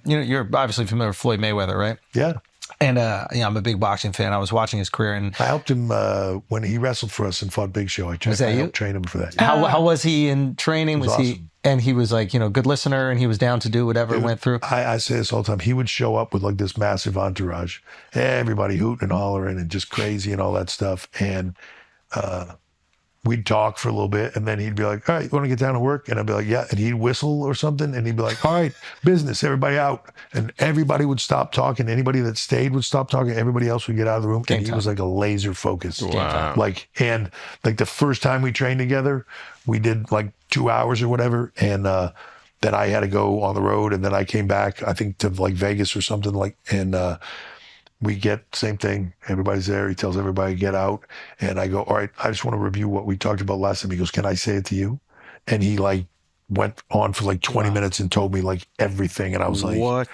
you're obviously familiar with Floyd Mayweather, right? Yeah. And I'm a big boxing fan. I was watching his career, and I helped him when he wrestled for us and fought Big Show. I helped train him for that. How was he in training? Was awesome. he? And he was like, good listener, and he was down to do whatever went through. I say this all the time. He would show up with like this massive entourage, everybody hooting and hollering and just crazy and all that stuff. And we'd talk for a little bit, and then he'd be like, all right, you want to get down to work? And I'd be like, yeah. And he'd whistle or something, and he'd be like, all right, business, everybody out. And everybody would stop talking. Anybody that stayed would stop talking. Everybody else would get out of the room. And he was like a laser focus. Wow. And the first time we trained together, we did like 2 hours or whatever. And then I had to go on the road, and then I came back, I think, to like Vegas or something and we get same thing. Everybody's there. He tells everybody get out, and I go, all right, I just want to review what we talked about last time. He goes, can I say it to you? And he like went on for like 20 minutes and told me like everything, and I was like, what?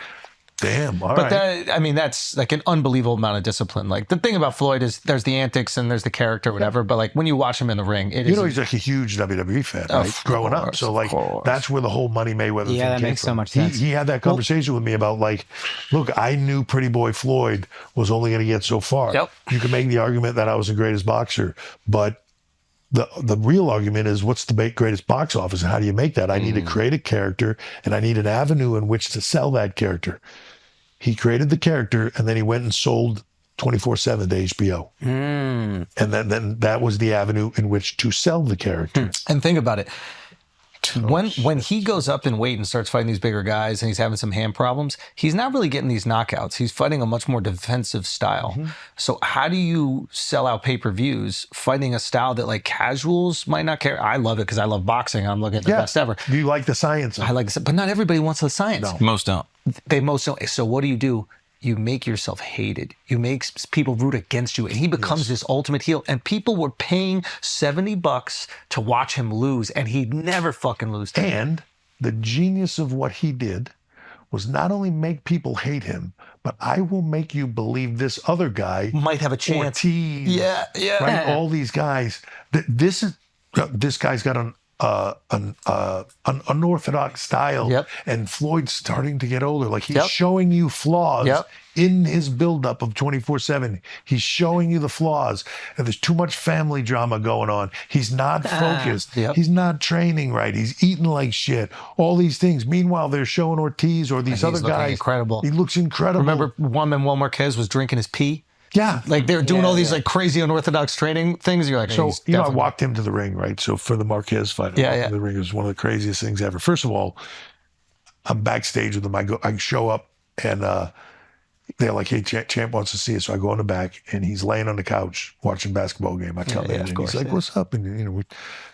Damn, all but right. That's like an unbelievable amount of discipline. Like the thing about Floyd is there's the antics and there's the character, whatever. But like when you watch him in the ring, he's like a huge WWE fan, right? Growing up, so like that's where the whole Money Mayweather thing that came makes from. so much sense. He had that conversation with me about like, look, I knew Pretty Boy Floyd was only going to get so far. Yep. You can make the argument that I was the greatest boxer, but the real argument is what's the greatest box office and how do you make that? I need to create a character, and I need an avenue in which to sell that character. He created the character, and then he went and sold 24/7 to HBO. And then that was the avenue in which to sell the character. And think about it. When he goes up in weight and starts fighting these bigger guys and he's having some hand problems, he's not really getting these knockouts. He's fighting a much more defensive style. So how do you sell out pay-per-views fighting a style that like casuals might not care? I love it because I love boxing. I'm looking at the best ever. You like the science. I like it, but not everybody wants the science. No. Most don't. They most don't. So what do? You make yourself hated. You make people root against you, and he becomes this ultimate heel. And people were paying $70 to watch him lose, and he'd never fucking lose. And the genius of what he did was not only make people hate him, but I will make you believe this other guy might have a chance. Ortiz, yeah. Right? All these guys. This guy's got an unorthodox style, and Floyd's starting to get older. Like he's showing you flaws in his buildup of 24/7. He's showing you the flaws, and there's too much family drama going on. He's not focused. He's not training right. He's eating like shit. All these things. Meanwhile, they're showing Ortiz or these other guys. Incredible. He looks incredible. Remember Juan Manuel Marquez was drinking his pee? Yeah. Like they were doing all these like crazy unorthodox training things. You're like, so, I walked him to the ring, right? So for the Marquez fight, the ring was one of the craziest things ever. First of all, I'm backstage with him. I show up and they're like, hey, Champ wants to see us. So I go in the back and he's laying on the couch watching basketball game. I come in and he's like, what's up? And, we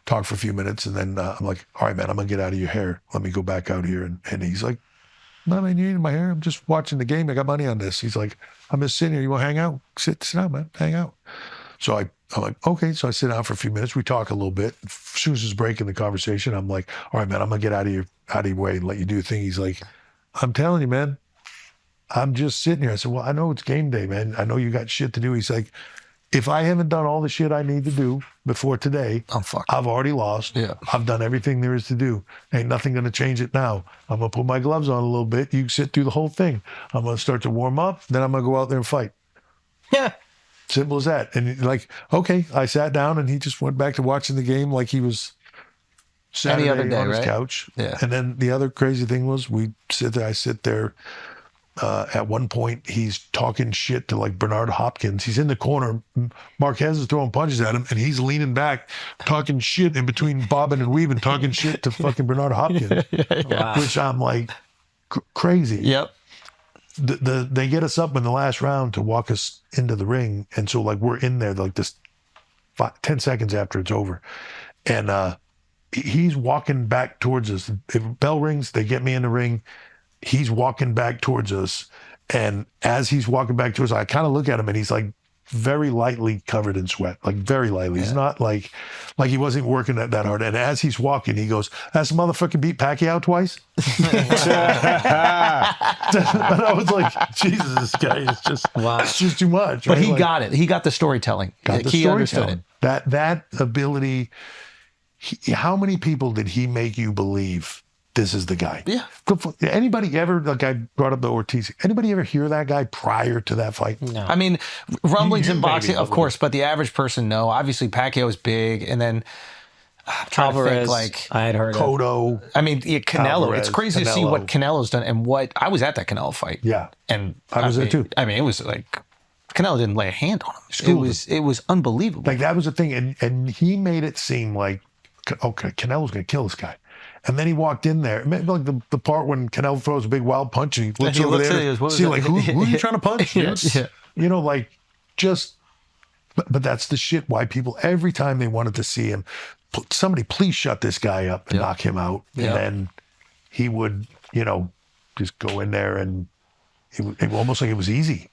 talk for a few minutes and then I'm like, all right, man, I'm going to get out of your hair. Let me go back out here. And he's like, no, man, you ain't in my hair. I'm just watching the game. I got money on this. He's like, I'm just sitting here. You want to hang out? Sit down, man. Hang out. So I'm like, okay. So I sit down for a few minutes. We talk a little bit. As soon as it's breaking the conversation, I'm like, all right, man, I'm going to get out of your way and let you do your thing. He's like, I'm telling you, man, I'm just sitting here. I said, well, I know it's game day, man. I know you got shit to do. He's like, if I haven't done all the shit I need to do before today, I'm fucked. I've already lost. Yeah. I've done everything there is to do. Ain't nothing going to change it now. I'm going to put my gloves on a little bit. You sit through the whole thing. I'm going to start to warm up. Then I'm going to go out there and fight. Yeah. Simple as that. And like, okay, I sat down and he just went back to watching the game like he was Saturday any other day, on his right? couch. Yeah. And then the other crazy thing was I sit there. At one point, he's talking shit to like Bernard Hopkins. He's in the corner. Marquez is throwing punches at him, and he's leaning back, talking shit in between bobbing and weaving, talking shit to fucking Bernard Hopkins, which I'm like crazy. Yep. They get us up in the last round to walk us into the ring, and so like we're in there like this 10 seconds after it's over, and he's walking back towards us. If bell rings, they get me in the ring. He's walking back towards us. And as he's walking back towards us, I kind of look at him and he's like very lightly covered in sweat, like very lightly. He's not like he wasn't working that hard. And as he's walking, he goes, "That's motherfucker beat Pacquiao twice." And I was like, Jesus, this guy is just, it's just too much. But right? he got it. He got the storytelling. He understood it. That ability, how many people did he make you believe this is the guy. Yeah. Anybody ever, like I brought up the Ortiz, anybody ever hear that guy prior to that fight? No. I mean, rumblings You in boxing, maybe, of course, but the average person, no. Obviously, Pacquiao is big, and then I'm trying to think, like, I had heard of. Cotto. I mean, Canelo. Alvarez, It's crazy to see Canelo. what Canelo's done and what I was at that Canelo fight. Yeah. And I was there too. I mean, it was like Canelo didn't lay a hand on him. Schooled It was unbelievable. Like that was the thing. And he made it seem like, okay, Canelo's going to kill this guy. And then he walked in there. Like the part when Canelo throws a big wild punch and he looks over there to see like, who are you trying to punch? Yeah. You know, like just, but that's the shit why people, every time they wanted to see him, somebody please shut this guy up and knock him out. And then he would, you know, just go in there and it almost like it was easy.